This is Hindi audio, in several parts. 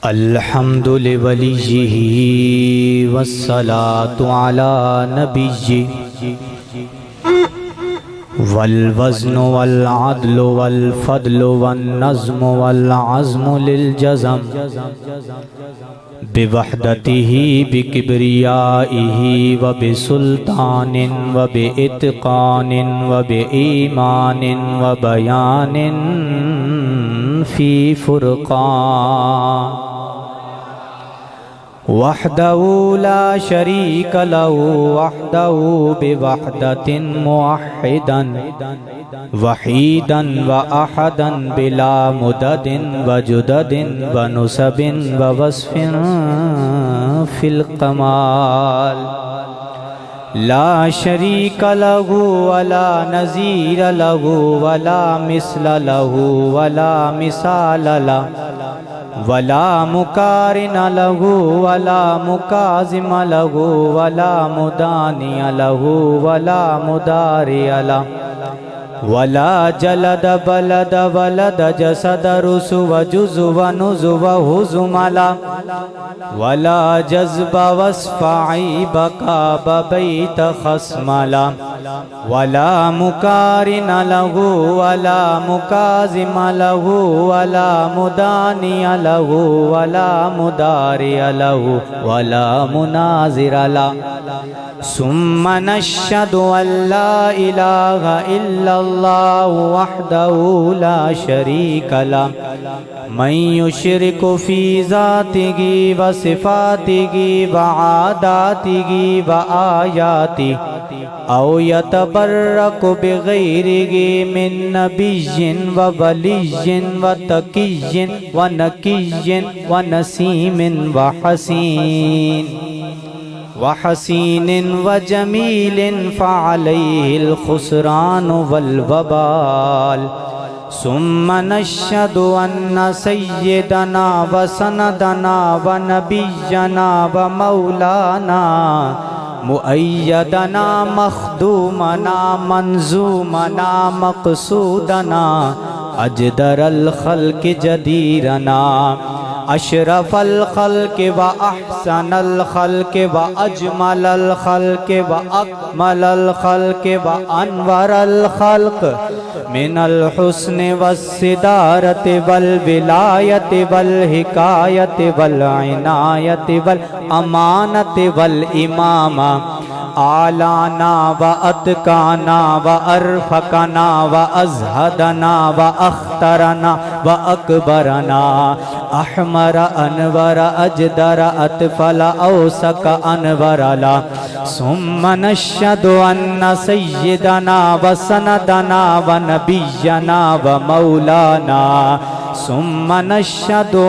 अल्हम्दु लिवलिय्यिही वस्सलातु अला नबिय्यिही वल वज़्नु वल अदलु वल फ़द्लु वन नज़्मु वल अज़्मु लिल जज़म बिवहदतिही बिकिब्रियाइही व बिसुल्तानिन व बिइत्क़ानिन व बिईमानिन व बयानिन फ़ी फ़ुरक़ान वहदहू ला शरीक लहू वहदहू बिवहदतिन मुवह्हिदन वहीदन व अहदन बिला मुददिन व जुददिन व नुसबिन व वस्फिन फिल कमाल ला शरीक लहू वला नज़ीर लहू वला मिस्ल लहू वला मिसाल लहू वला मुकारिन लहू वला मुकाज़िम लहू वला मुदानी लहू वला मुदारी लहू वला जलद बलद वलद जसद रुसु व जुज़ु व नुज़ु व हुज़ुम वला जज़्ब वस्फ़ई बका बबैत खस्मला वला मुकारिन लहू वला मुकाज़िम लहू वला मुदानी लहू वला मुदारी लहू वला मुनाज़िर लहू सुम्मा नशहदु अल्ला इलाहा इल्लल्लाहु वहदहू ला शरीक लहू मन युशरिकु फी ज़ातिही व सिफ़ातिही व आदातिही व आयातिही औ यतबर्रकु बिग़ैरिही मिन नबिय्यिन व वलिय्यिन व तक़िय्यिन व नक़िय्यिन व नसीमिन व हसीनिन व जमीलिन फ़अलैहिल ख़ुस्रानु वल वबाल सुम्मा नशहदु अन्ना सय्यदना व सनदना व नबिय्यना व मौलाना मुअय्यदना मख़दूमना मंज़ूमना मक़सूदना अजदरल ख़ल्क़ जदीरना अशरफल ख़ल्क़ व अहसनल ख़ल्क़ व अजमलल ख़ल्क़ व अकमलल ख़ल्क़ व अनवरल ख़ल्क़ मिनल हुस्न वस्सिदारत वल विलायत वल हिकायत वल इनायत वल अमानत वल इमामा आलाना व अतकाना व अरफकना व अज़हदना व अख्तरना व अकबरना अहमर अनवर अजदर अतफल औसक अनवरला सुम्मा नशहदु अन्ना सय्यदना व सनदना व नबिय्यना व मौलाना सुम्मा नशहदु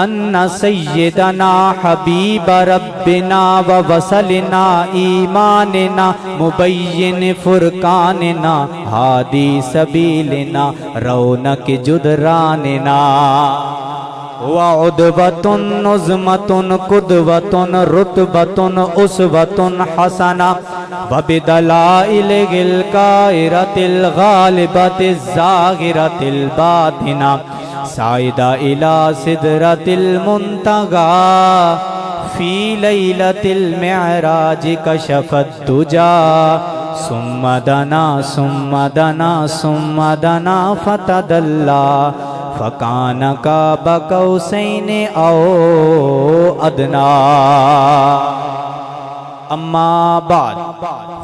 अन्ना सय्यदना हबीब रब्बिना व वसलना ईमानना मुबय्यिन फुरकानना हादी सबीलना रौनक जुदरानना व उद्वतुन नुज़मतुन कुद्वतुन रुतबतुन उसवतुन हसना व बिदलाइलिल कायरतिल गालिबतिज़ ज़ाहिरतिल बातिना साइदा इला सिदरतिल मुंतगा फी लैलतिल मिअराज कशफत दुजा सुम्मा दना सुम्मा दना सुम्मा दना फतदल्ला फकान काब कौसैन औ अदना अम्मा बाद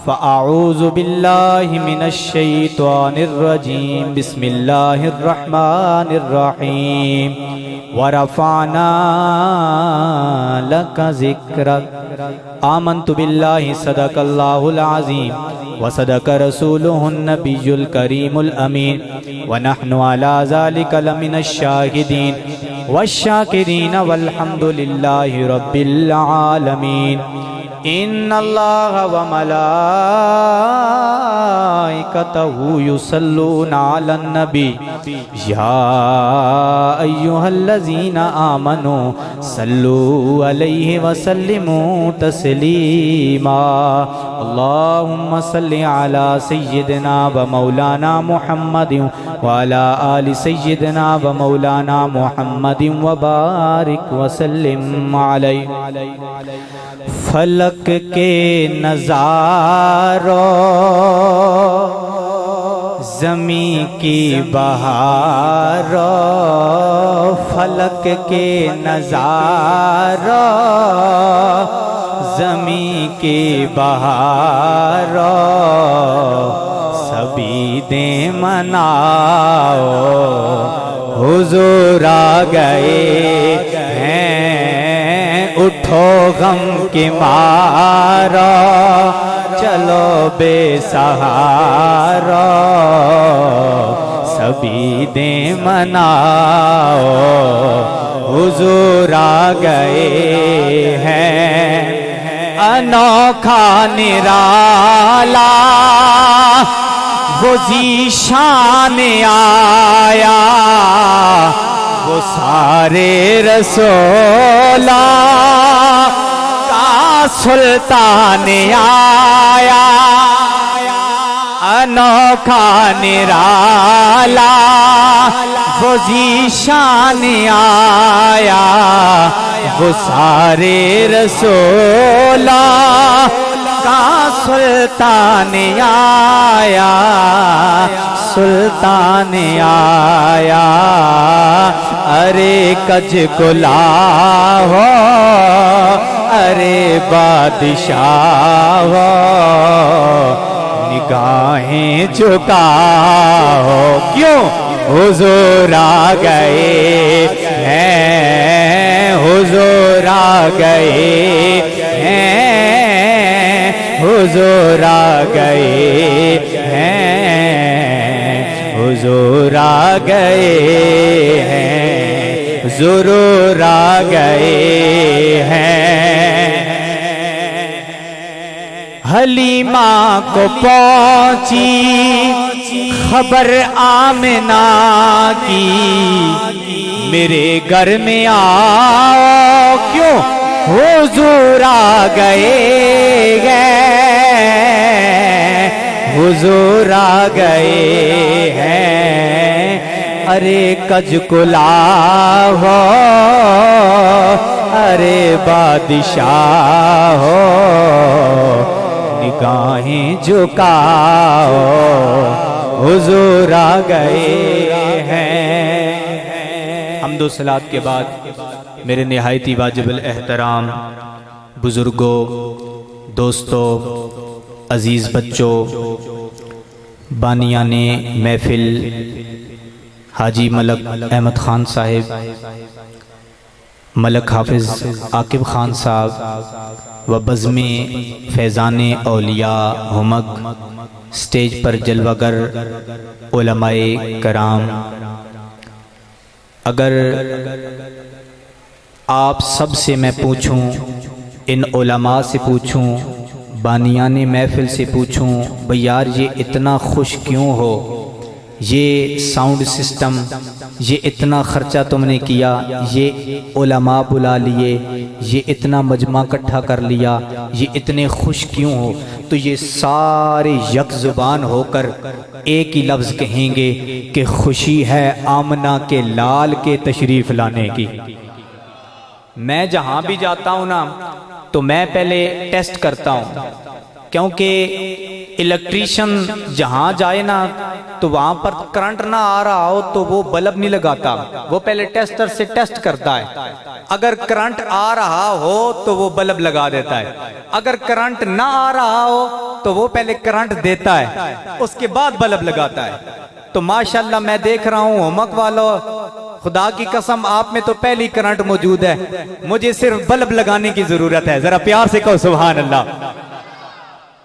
फ़अऊज़ु बिल्लाहि मिनश शैतानिर रजीम बिस्मिल्लाहिर रहमानिर रहीम व रफ़अना लका ज़िक्रक आमन्तु बिल्लाहि सदक़ल्लाहुल अज़ीम व सदक़ रसूलुहुन नबियुल करीमुल अमीन व नहनु अला ज़ालिका लमिनश शाहिदीन वश्शाकिरीन वल्हम्दुलिल्लाहि रब्बिल आलमीन इन्नल्लाह व मलाइकतहु मलाइकतहु युसल्लूना अलन नबी या अय्युहल्लज़ीना आमनू सल्लू अलैहि वसल्लिमू तस्लीमा। अल्लाहुम्मा सल्लि अला सय्यिदिना व मौलाना मुहम्मदिन व अला आलि सय्यिदिना व मौलाना मुहम्मदिन व बारिक वसल्लिम अलैहि। फलक के नज़ारों ज़मी की बहारों, फलक के नज़ारों ज़मी की बहारों, सभी दे मनाओ हुजूर आ गए हैं, उठो गम के मारो चलो बेसहारा, सभी दे मनाओ हुजूर आ गए हैं। अनोखा निराला वो ज़ीशान आया, वो सारे रसूला का सुल्तान आया। अनोखा निराला वो ज़ीशान आया, वो सारे रसूला का सुल्तान आया, सुल्तान आया। अरे कज कुला हो, अरे बादशाह हो, निगाहें झुकाओ क्यों हुजूर आ गए हैं, हुजूर आ गए हैं, हुजूर आ गए हैं, हुजूर आ गए हैं, ज़रूर आ गए हैं। हलीमा को पहुंची खबर आमिना की, मेरे घर में आओ क्यों हुजूर आ गए हैं, हुजूर आ गए हैं। अरे कज कुला हो, अरे बादशाह हो, निगाहें झुकाओ हुजूर आ गए हैं। हम्दो सलात के बाद मेरे निहायती वाजिबुल एहतराम बुजुर्गों, दोस्तों, अजीज़ बच्चों, बानियाने महफिल हाजी मलक अहमद ख़ान साहिब, मलक हाफिज़ आकिब ख़ान साहब व बज़्मे फैज़ाने औलिया हुमक, स्टेज पर जलवागर उलमाए कराम, अगर आप सब से मैं पूछूं, इन उलमा से पूछूं, बानियाने महफिल से पूछूं, भाई यार ये इतना खुश क्यों हो, ये साउंड सिस्टम, ये इतना ख़र्चा तुमने किया, ये उलमा बुला लिए, ये इतना मजमा इकट्ठा कर लिया, ये इतने खुश क्यों हो? तो ये सारे यक ज़ुबान होकर एक ही लफ्ज़ कहेंगे कि खुशी है आमना के लाल के तशरीफ़ लाने की। मैं जहाँ भी जाता हूँ ना, तो मैं पहले टेस्ट करता हूँ, क्योंकि इलेक्ट्रीशियन जहाँ जाए ना तो वहाँ पर करंट ना आ रहा हो तो वो बल्ब नहीं लगाता, वो पहले टेस्टर से टेस्ट करता है। अगर करंट आ रहा हो तो वो बल्ब लगा देता है, अगर करंट ना आ रहा हो तो वो पहले करंट देता है, उसके बाद बल्ब लगाता है। तो माशाल्लाह मैं देख रहा हूँ हुमक वालों, खुदा की कसम आप में तो पहली करंट मौजूद है, मुझे सिर्फ बल्ब लगाने की जरूरत है। जरा प्यार से कहो सुभान अल्लाह।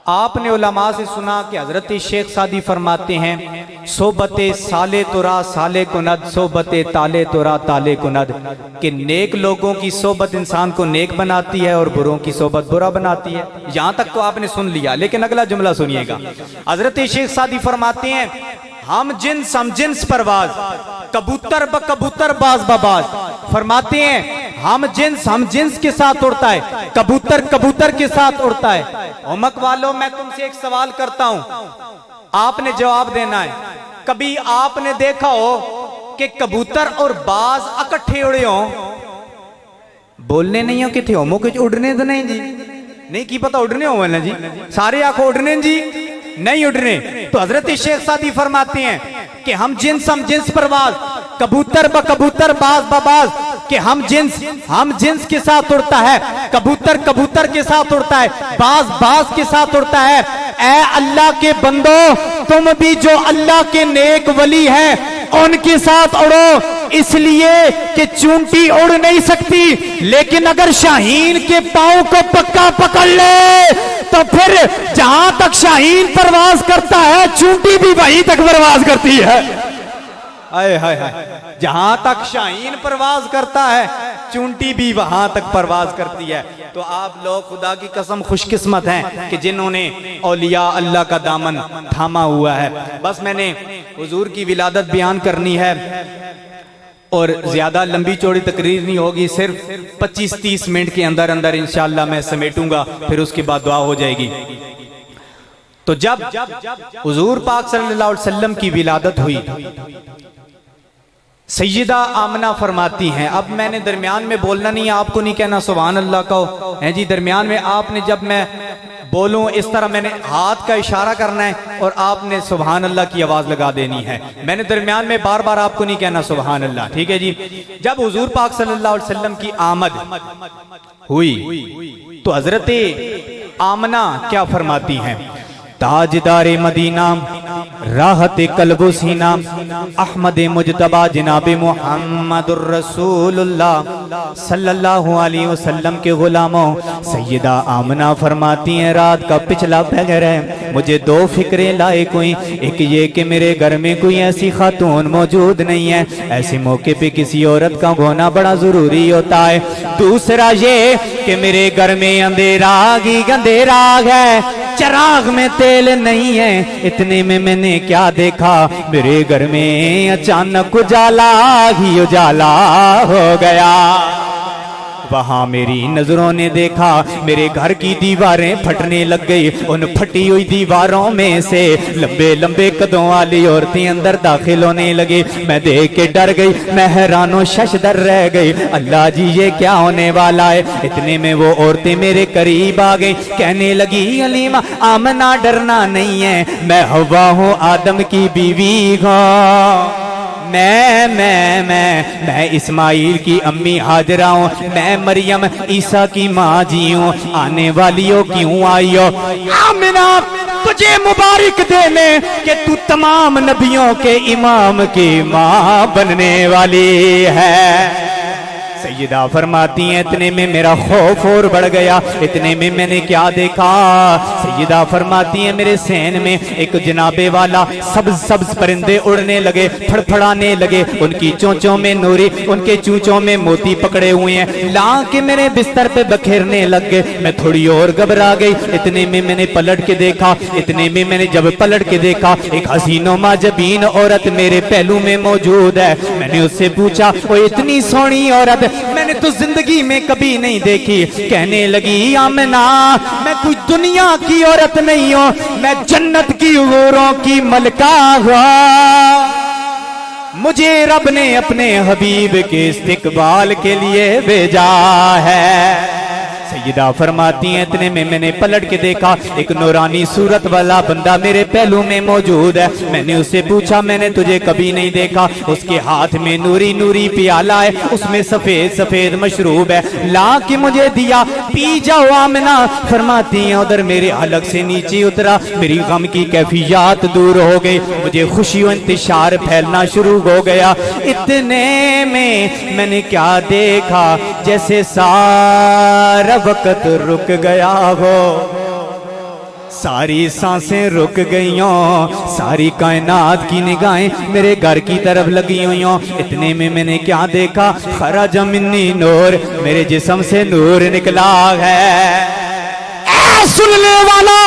आपने उलमा से सुना कि हजरत शेख सादी फरमाते हैं सोबते साले तुरा साले कुनद सोबते ताले तुरा ताले कुनद, कि नेक लोगों की सोबत इंसान को नेक बनाती है और बुरों की सोबत बुरा बनाती है। यहाँ तक तो आपने सुन लिया, लेकिन अगला जुमला सुनिएगा। हजरत शेख सादी फरमाते हैं हम जिन्स परवाज, कबूतर ब कबूतर बाज बबाज। फरमाते हैं हम जिन्स के साथ उड़ता है, कबूतर कबूतर के साथ उड़ता है। उमक वालों, मैं तुमसे एक सवाल करता हूं, आपने जवाब देना है। कभी आपने देखा हो कि कबूतर और बाज इकट्ठे उड़े हो? बोलने नहीं हो कि होमो कुछ उड़ने तो नहीं जी, नहीं की पता उड़ने हो ना जी, सारे आंखों उड़ने जी नहीं उड़ने। तो हजरत शेख सादी फरमाते हैं कि हम जिन्स परवाज, कबूतर ब कबूतर बाज बबाज, कि हम जिन्स के साथ उड़ता है, कबूतर कबूतर के साथ उड़ता है, बाज के साथ उड़ता है। ऐ अल्लाह के बंदो, तुम भी जो अल्लाह के नेक वली हैं उनके साथ उड़ो, इसलिए कि चूंटी उड़ नहीं सकती, लेकिन अगर शाहीन के पांव को पक्का पकड़ ले तो फिर जहां तक शाहीन परवाज करता है चूंटी भी वहीं तक परवाज करती है। हाय हाय हाय, जहां तक शाहीन परवाज करता है चूंटी भी वहां तक परवाज करती है। तो आप लोग खुदा की कसम खुशकिस्मत हैं कि जिन्होंने औलिया अल्लाह का दामन थामा हुआ है। बस मैंने हुजूर की विलादत बयान करनी है और ज्यादा लंबी चौड़ी तकरीर नहीं होगी, सिर्फ 25-30 मिनट के अंदर अंदर इंशाअल्लाह मैं समेटूंगा, फिर उसके बाद दुआ हो जाएगी। तो जब हुजूर पाक सल्लल्लाहु अलैहि वसल्लम की विलादत हुई, सैयदा आमना फरमाती हैं, अब मैंने दरमियान में बोलना नहीं है, आपको नहीं कहना सुभान अल्लाह कहो है जी। दरमियान में आपने जब मैं बोलूं इस तरह मैंने हाथ का इशारा करना है और आपने सुभान अल्लाह की आवाज लगा देनी है। मैंने दरमियान में बार बार आपको नहीं कहना सुभान अल्लाह, ठीक है जी। जब हुजूर पाक सल्लल्लाहु अलैहि वसल्लम की आमद हुई तो हजरत आमना क्या फरमाती हैं, ताजदारे मदीना राहत कल्बो सीना अहमद मुजतबा जनाबे मुहम्मदुर रसूलुल्लाह सल्लल्लाहु अलैहि वसल्लम के गुलामों, सैयदा आमना फरमाती हैं रात का पिछला पहर है, मुझे दो फिक्रें लायक हुई। एक ये कि मेरे घर में कोई ऐसी खातून मौजूद नहीं है, ऐसे मौके पे किसी औरत का होना बड़ा जरूरी होता है। दूसरा ये कि मेरे घर में अंधेरा ही अंधेरा है, चिराग में तेल नहीं है। इतने में मैंने क्या देखा, मेरे घर में अचानक उजाला ही उजाला हो गया। वहां मेरी नजरों ने देखा मेरे घर की दीवारें फटने लग गई। उन फटी हुई दीवारों में से लंबे लंबे कदों वाली औरतें अंदर दाखिल होने लगी। मैं देख के डर गई, मैं हैरानो शशदर रह गई, अल्लाह जी ये क्या होने वाला है। इतने में वो औरतें मेरे करीब आ गई, कहने लगी अलीमा आमना डरना नहीं है, मैं हवा हूँ आदम की बीवी हूँ, मैं इस्माइल की अम्मी हाजरा हूँ, मैं मरियम ईसा की माँ जी हूँ, आने वाली हो क्यों आई हो। आमिना तुझे मुबारक देने कि तू तमाम नबियों के इमाम की माँ बनने वाली है। सैयदा फरमाती हैं इतने में मेरा खौफ और बढ़ गया। इतने में मैंने क्या देखा, सैयदा फरमाती हैं मेरे सहन में एक जनाबे वाला सब्ज सब्ज परिंदे उड़ने लगे, फड़फड़ाने लगे, उनकी चोंचों में नूरी, उनके चूंचों में मोती पकड़े हुए हैं, ला के मेरे बिस्तर पे बखेरने लग गए। मैं थोड़ी और घबरा गई। इतने में मैंने पलट के देखा, इतने में मैंने जब पलट के देखा एक हसीनो माजबीन औरत मेरे पहलू में मौजूद है। मैंने उससे पूछा वो इतनी सोहनी औरत मैंने तो जिंदगी में कभी नहीं देखी। कहने लगी आमना मैं कोई दुनिया की औरत नहीं हूँ, मैं जन्नत की हूरों की मलका हुआ, मुझे रब ने अपने हबीब के इस्तिकबाल के लिए भेजा है। सैयदा फरमाती हैं इतने में मैंने पलट के देखा एक नूरानी सूरत वाला बंदा मेरे पहलू में मौजूद है। मैंने उससे पूछा मैंने तुझे कभी नहीं देखा। उसके हाथ में नूरी नूरी प्याला है, उसमें सफेद सफेद मशरूब है, ला के मुझे दिया, पी जाओ आमना। फरमाती हैं उधर मेरे हलक से नीचे उतरा, मेरी गम की कैफियत दूर हो गई, मुझे खुशी और इंतशार फैलना शुरू हो गया। इतने में मैंने क्या देखा, जैसे सारा वक्त रुक गया हो, सारी सांसें रुक गईं, सारी कायनात की निगाहें मेरे घर की तरफ लगी हुई। इतने में मैंने क्या देखा, खरज मिन्नी नूर, मेरे जिस्म से नूर निकला है। सुनने वाला,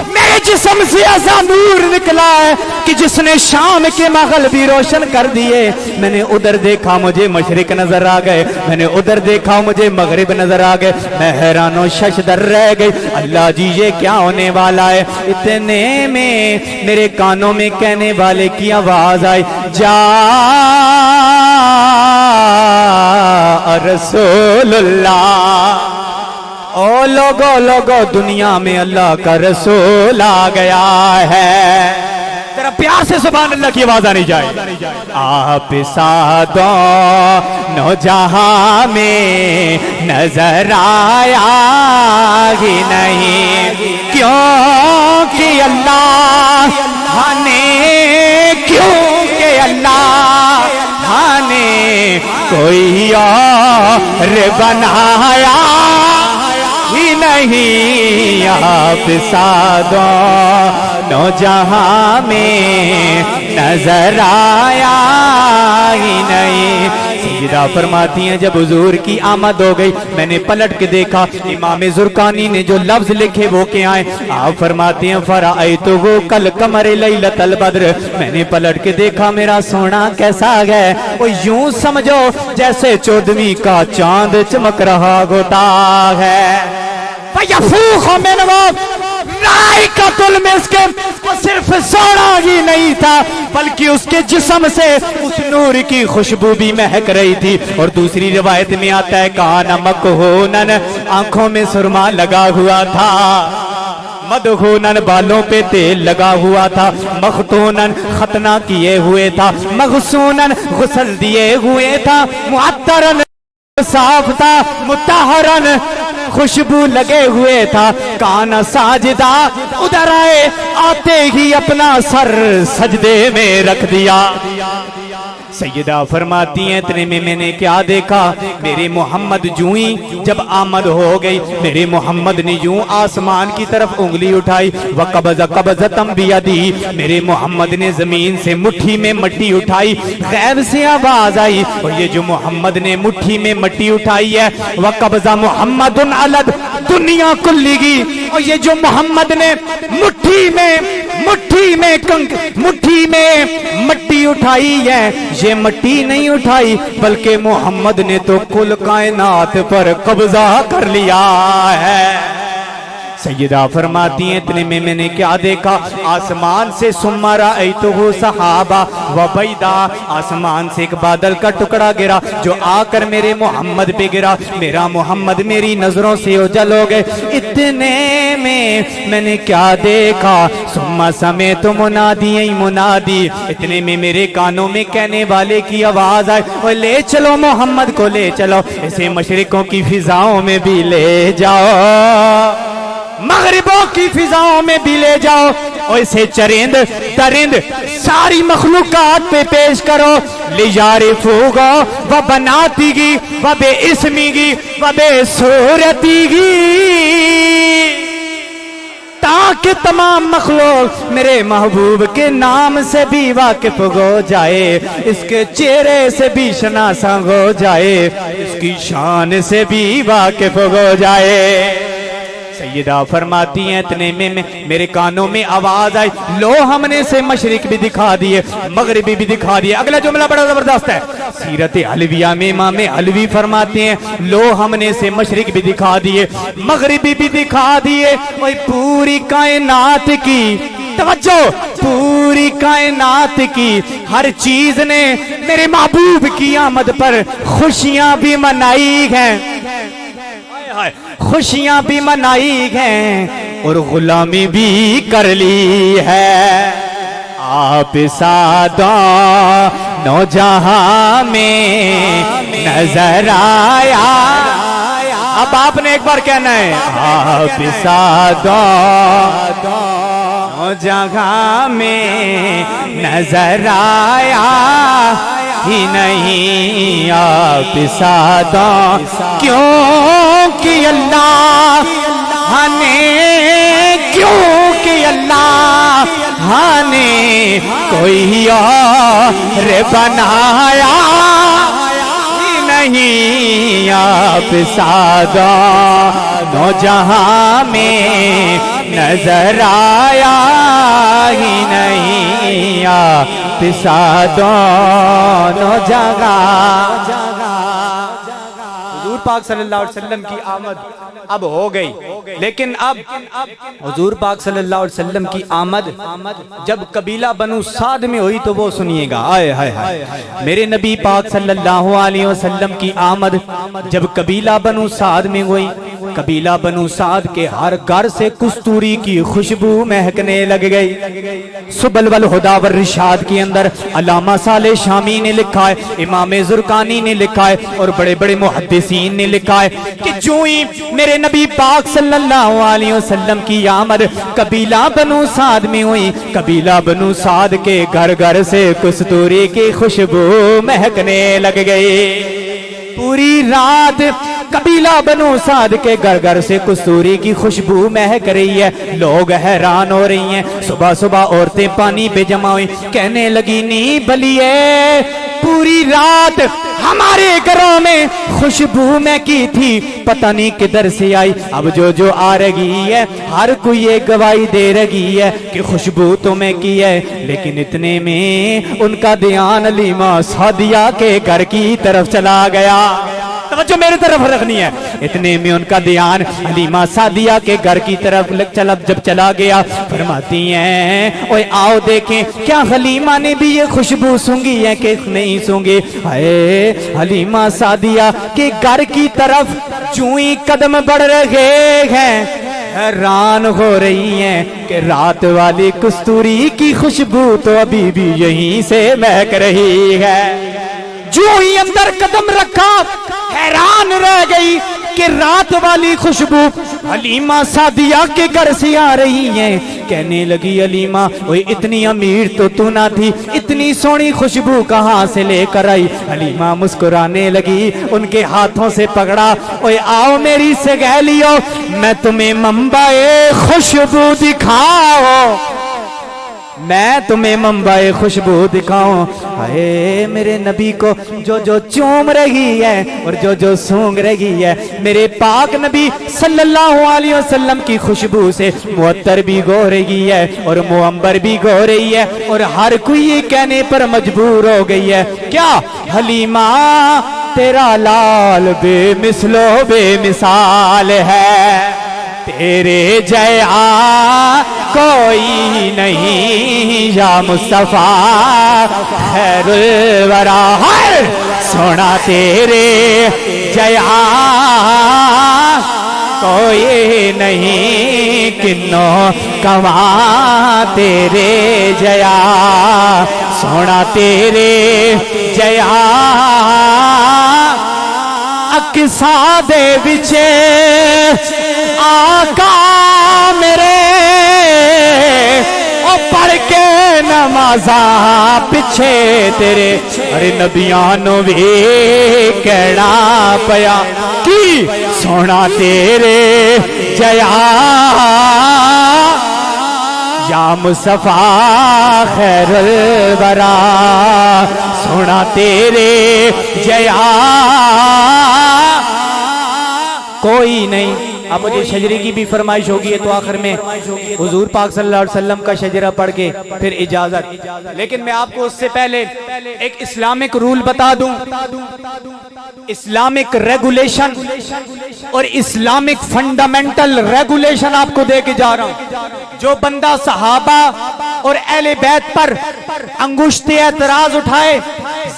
मेरे जिस्म से ऐसा नूर निकला है कि जिसने शाम के मगल भी रोशन कर दिए। मैंने उधर देखा, मुझे मशरिक नजर आ गए, मैंने उधर देखा, मुझे मगरिब नजर आ गए। मैं हैरानो शशदर रह गई, अल्लाह जी ये क्या होने वाला है। इतने में मेरे कानों में कहने वाले की आवाज आई, जा रसूलुल्लाह। ओ लोगो दुनिया में अल्लाह का रसूल आ गया है। तेरा प्यार से सुभान अल्लाह की आवाज आनी चाहिए। आप सादो नौजहां में नजर आया ही नहीं, क्योंकि अल्लाह ने, क्योंकि अल्लाह ने कोई और बनाया ही नहीं। आप सादो नौजहां में नजर आया ही नहीं। सैयदा फरमाती हैं जब हुजूर की आमद हो गई, मैंने पलट के देखा, इमाम जुरकानी ने जो लफ्ज लिखे वो क्या आए। आप फरमाती हैं फराअयतुहु कल कमर लैलतल बद्र, मैंने पलट के देखा मेरा सोना कैसा है, वो यूं समझो जैसे 14वीं का चांद चमक रहा होता है। वो सिर्फ सोना ही नहीं था बल्कि उसके जिस्म से उस नूर की खुशबू भी महक रही थी। और दूसरी रिवायत में आता है काना मकहूनन, आंखों में सुरमा लगा हुआ था, मदहूनन बालों पे तेल लगा हुआ था, मखतूनन खतना किए हुए था, मगसूनन गुस्ल दिए हुए था, मुअत्तरन साफ था, मुतहरन खुशबू लगे हुए था, काना साजिदा, उधर आए, आते ही अपना सर सजदे में रख दिया। सैयदा फरमाती हैं इतने में मैंने क्या देखा, मेरे मोहम्मद जूई जब आमद हो गई, मेरे मोहम्मद ने यूं आसमान की तरफ उंगली उठाई, व कबज़ कबज़तम बियदी, मेरे मोहम्मद ने जमीन से मुट्ठी में मट्टी उठाई। गैब से आवाज आई, और ये जो मोहम्मद ने मुट्ठी में मट्टी उठाई है, व कबज़ा मोहम्मदुन अलद दुनिया कुल्लिगी, और ये जो मोहम्मद ने मुट्ठी में मट्टी उठाई है, ये मट्टी नहीं उठाई बल्कि मोहम्मद ने तो कुल कायनात पर कब्जा कर लिया है। सैयदा फरमाती हैं इतने में मैंने क्या देखा, आसमान से सुम्मा रअयतुहु सहाबा व बैदा, आसमान से एक बादल का टुकड़ा गिरा जो आकर मेरे मोहम्मद पे गिरा, मेरा मोहम्मद मेरी नजरों से ओझल हो गए। इतने में मैंने क्या देखा, सुम्मा समेत मुनादी मुनादी, इतने में मेरे कानों में कहने वाले की आवाज आई, और ले चलो मोहम्मद को ले चलो, इसे मशरिकों की फिजाओं में भी ले जाओ, मगरिबों की फिजाओं में भी ले जाओ, और इसे चरिंद तरिंद सारी मखलूकात पे पेश करो। लियारिफूगो व बनातीगी व बेइस्मीगी व बेसूरतीगी, ताकि तमाम मखलूक मेरे महबूब के नाम से भी वाकिफ हो जाए, इसके चेहरे से भी शनासा हो जाए, इसकी शान से भी वाकिफ हो जाए। सैयदा फरमाती हैं इतने में मेरे कानों में आवाज आई, लो हमने से मशरिक भी दिखा दिए, मगरिबी भी दिखा दिए। अगला जुमला बड़ा जबरदस्त है, सीरत अलविया में इमाम अलवी फरमाते हैं, लो हमने से मशरिक भी दिखा दिए, मगरिबी भी दिखा दिए, और पूरी कायनात की तवज्जो, पूरी कायनात की हर चीज ने मेरे महबूब की आमद पर खुशियां भी मनाई हैं, खुशियां भी मनाई हैं, और गुलामी भी कर ली है। आप सादा नौजहां में नजर आया, अब आपने एक बार कहना है, आप सादा नौजहां में नजर आया ही नहीं, आप सादा, क्योंकि अल्लाह ने, क्यों अल्लाह ने कोई और बनाया नहीं, आप सादा नौजहां में नजर आया ही नहीं, आप सादा नौजहां। हुजूर पाक सल्लल्लाहु अलैहि वसल्लम की आमद अब हो गई, लेकिन अब हुजूर पाक सल्लल्लाहु अलैहि वसल्लम की आमद जब कबीला बनु साद में हुई तो वो सुनिएगा। आए हाय हाय, मेरे नबी पाक सल्लल्लाहु अलैहि वसल्लम की आमद जब कबीला बनु साद में हुई, कबीला बनु साद के हर घर से कस्तूरी की खुशबू महकने लग गई। सुबल वल हुदा वर रिशाद के अंदर अल्लामा साले शामी ने लिखा है, इमाम जुरकानी ने लिखा है और बड़े बड़े मुहद्दिसीन ने लिखा है कि जो ही मेरे नबी पाक सल्लल्लाहु अलैहि वसल्लम की आमद कबीला बनु साद में हुई, कबीला बनु साद के घर घर से कस्तूरी की खुशबू महकने लग गई। पूरी रात कबीला बनु साद के घर घर से कस्तूरी की खुशबू महक रही है, लोग हैरान हो रही हैं। सुबह सुबह औरतें पानी पे जमा हुई, कहने लगी नी बलिए पूरी रात हमारे घरों में खुशबू में की थी, पता नहीं किधर से आई, अब जो आ रही है हर कोई ये गवाही दे रही है कि खुशबू तो मैं की है। लेकिन इतने में उनका ध्यान हलीमा सादिया के घर की तरफ चला गया। तवज्जो मेरे तरफ रखनी है। इतने में उनका ध्यान हलीमा सादिया के घर की तरफ जब चला गया, फरमाती हैं ओए आओ देखें क्या हलीमा ने भी ये खुशबू सूंघी है कि नहीं सूंघी। हाय हलीमा सादिया के घर की तरफ जो ही कदम बढ़ रहे हैं, हैरान हो रही हैं कि रात वाली कस्तूरी की खुशबू तो अभी भी यहीं से महक रही है। जो ही अंदर कदम रखा हैरान रह गई कि रात वाली खुशबू हलीमा सादिया के घर से आ रही है। कहने लगी हलीमा ओए इतनी अमीर तो तू ना थी, इतनी सोनी खुशबू कहाँ से लेकर आई। हलीमा मुस्कुराने लगी, उनके हाथों से पकड़ा, ओए आओ मेरी सहेलियों मैं तुम्हें मंबाए खुशबू दिखाओ, मैं तुम्हें मंबाए खुशबू दिखाऊं। हाय मेरे नबी को जो चूम रही है और जो सूंघ रही है, मेरे पाक नबी सल्लल्लाहु अलैहि वसल्लम की खुशबू से मुअत्तर भी गो रही है और मुअंबर भी गो रही है और हर कोई ये कहने पर मजबूर हो गई है क्या हलीमा तेरा लाल बेमिसलो बेमिसाल है, तेरे जया कोई नहीं या मुस्तफा खैरुल वरा। सोना तेरे जया कोई नहीं, किन्नो कवा तेरे जया, सोना तेरे जया अक्सा दे विचे आका मेरे ओ पढ़ के नमाजा पिछे तेरे। अरे नबियानो भी कहना पया कि सोना तेरे जया या मुस्तफा खैरुल वरा, सोना तेरे जया कोई नहीं। अब मुझे शजरे की भी फरमाइश होगी है तो आखिर में हुजूर पाक सल्लल्लाहु अलैहि वसल्लम का शजरा पढ़ के फिर इजाजत। लेकिन मैं आपको उससे पहले एक इस्लामिक रूल बता दूं, इस्लामिक रेगुलेशन और इस्लामिक फंडामेंटल रेगुलेशन आपको दे के जा रहा हूं। जो बंदा सहाबा और अहले बैत पर अंगुश्ते एतराज उठाए,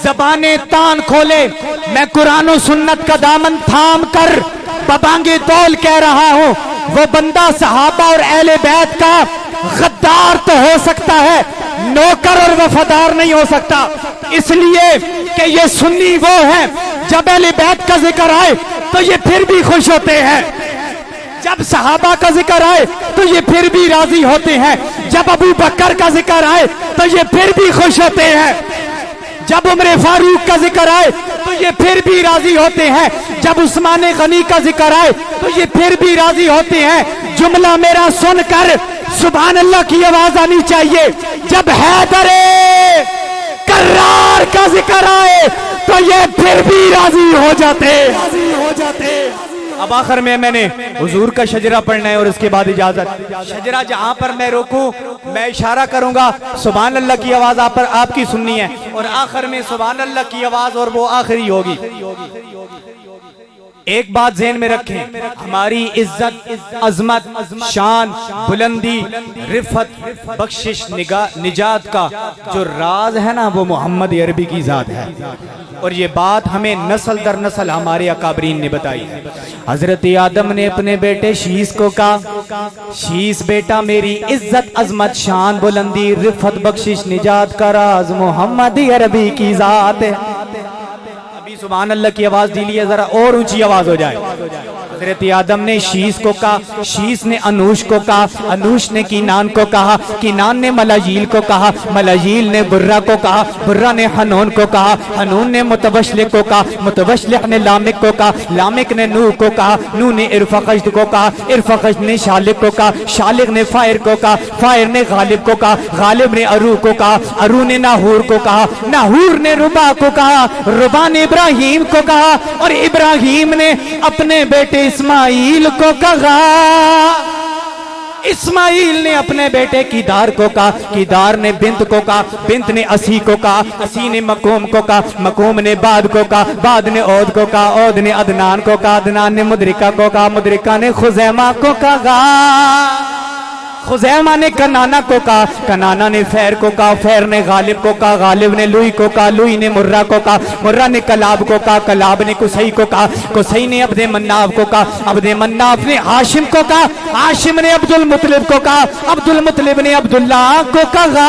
ज़बाने तान खोले, मैं कुरान और सुन्नत का दामन थाम कर बबांगे तौल कह रहा हूं, वो बंदा सहाबा और अहले बैत का गद्दार तो हो सकता है, नौकर और वफादार नहीं हो सकता। इसलिए कि ये सुन्नी वो है, जब अहले बैत का जिक्र आए तो ये फिर भी खुश होते हैं, जब सहाबा का जिक्र आए तो ये फिर भी राजी होते हैं, जब अबू बकर का जिक्र आए तो ये फिर भी खुश होते हैं, जब उमर फारूक का जिक्र आए तो ये फिर भी राजी होते हैं, जब उस्मान गनी का जिक्र आए तो ये फिर भी राजी होते हैं। जुमला मेरा सुनकर सुभान अल्लाह की आवाज आनी चाहिए। जब हैदरे कर्रार का जिक्र आए तो ये फिर भी राजी हो जाते। अब आखिर में मैंने हुजूर का शजरा पढ़ना है और उसके बाद इजाजत। शजरा जहां पर मैं रोकूं मैं इशारा करूंगा, सुभान अल्लाह की आवाज आप पर आपकी सुननी है और आखिर में सुभान अल्लाह की आवाज और वो आखिरी होगी। एक बात ज़हन में रखें, हमारी इज्जत, अजमत, शान, बुलंदी, रिफत, बख्शिश, निजात का जो राज है ना वो मोहम्मद अरबी की जात है। और ये बात हमें नस्ल दर नस्ल हमारे अकाबरीन ने बताई है। हजरत आदम ने अपने बेटे शीस को कहा, शीस बेटा मेरी इज्जत, अजमत, शान, बुलंदी, रिफत, बख्शिश, निजात का राज मोहम्मद अरबी की जात है। सुभान अल्लाह की आवाज दी है, जरा और ऊंची आवाज हो जाए। हजरत आदम ने शीस को कहा, शीस ने अनूश को कहा, अनूश ने कीनान को कहा, कीनान ने मलाजील को कहा, मलाजील ने बुर्रा को कहा, बुर्रा ने हनून को कहा, हनून ने मुतवस्लिक को कहा, मुतवस्लिक ने लामिक को कहा, लामिक ने नूह को कहा, नूह ने इरफखश्द को कहा, इरफखश्द ने शालिक को कहा, शालिक ने फायर को कहा, फायर ने गालिब को कहा, गालिब ने अरू को कहा, अरू ने नाहूर को कहा, नाहूर ने रुबा को कहा, रुबा ने इब्राहिम को कहा और इब्राहिम ने अपने बेटे इस्माइल को कहा, इस्माइल ने अपने बेटे कीदार को कहा, कीदार ने बिंत को कहा, बिंत ने असी को कहा, असी ने मकूम को कहा, मकूम ने बाद को कहा, बाद ने औद को कहा, औद ने अदनान को कहा, अदनान ने मुदरिका को कहा, मुदरिका ने खुजैमा को कहा, खुजैमा ने कनाना को कहा, कनाना ने फैर को कहा, फैर ने गालिब को कहा, गालिब ने लुई को कहा, लुई ने मुर्रा को कहा, मुर्रा ने कलाब को कहा, कलाब ने कुसई को कहा, कुसई ने अब्दे मन्नाफ को कहा, अब्दे मन्नाफ ने हाशिम को कहा, हाशिम ने अब्दुल मुतलिब को कहा, अब्दुल मुतलिब ने अब्दुल्ला को कहा,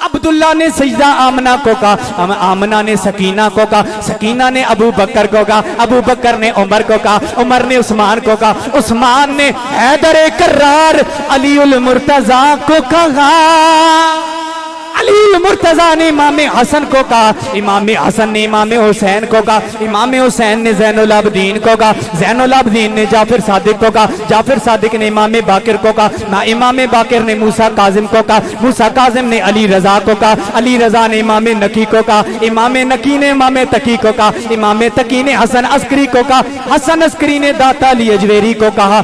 अब्दुल्ला ने सजदा आमना को कहा, आमना ने सकीना को कहा, सकीना ने अबू बकर को कहा, अबू बकर ने उमर को कहा, उमर ने उस्मान को कहा, उस्मान ने हैदर कर्रार अली उल मुर्तजा को कहा, अली मुर्तजा ने इमाम हसन को कहा, इमाम हसन ने इमाम हुसैन को कहा, इमाम हुसैन ने ज़ैनुल आबदीन को कहा, ज़ैनुल आबदीन ने जाफिर सादिक को कहा, जाफिर सादिक ने इमाम बाकिर को कहा, ना इमाम बाकिर ने मूसा काजिम को कहा, मूसा काजिम ने अली रजा को कहा, अली रजा ने इमाम नकी को कहा, इमाम नकी ने इमाम तकी को कहा, इमाम तकी ने हसन अस्करी को कहा, हसन अस्करी ने दाता अली अजवेरी को कहा,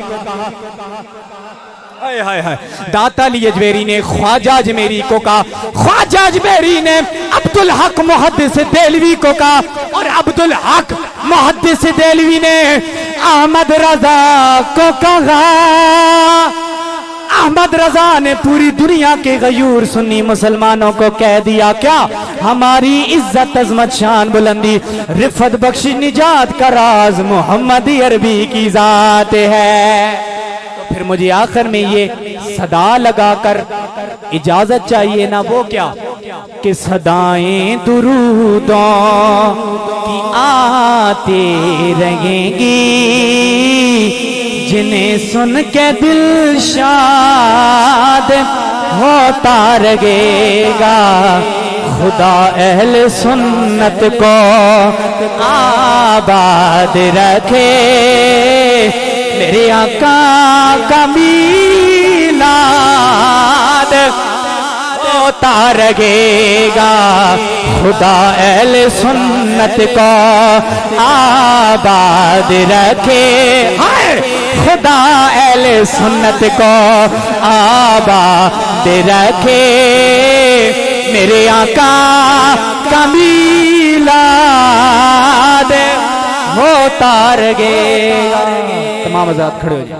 दाता अली अजमेरी ने ख्वाजा अजमेरी को कहा, ख्वाजा अजमेरी ने अब्दुल हक मुहद्दिस देलवी को कहा और अब्दुल हक मुहद्दिस देलवी ने अहमद रजा को कहा। अहमद रजा ने पूरी दुनिया के गयूर सुन्नी मुसलमानों को कह दिया, क्या हमारी इज्जत, अजमत, शान, बुलंदी, रिफत, बख्शिश, निजात का राज मोहम्मद अरबी की जात है। फिर मुझे आखिर में ये सदा लगाकर इजाजत चाहिए ना, वो क्या कि सदाएं दुरूदों की आते रहेंगी, जिन्हें सुन के दिल शाद होता रहेगा। खुदा अहले सुन्नत को आबाद रखे, मेरे आका का मीलाद होता रहेगा। खुदा अहले सुन्नत को आबाद रखे, खुदा अहले सुन्नत को आबाद रखे, मेरे आका का मीलाद होता रहेगा। तमाम आजाद खड़े हो जाए।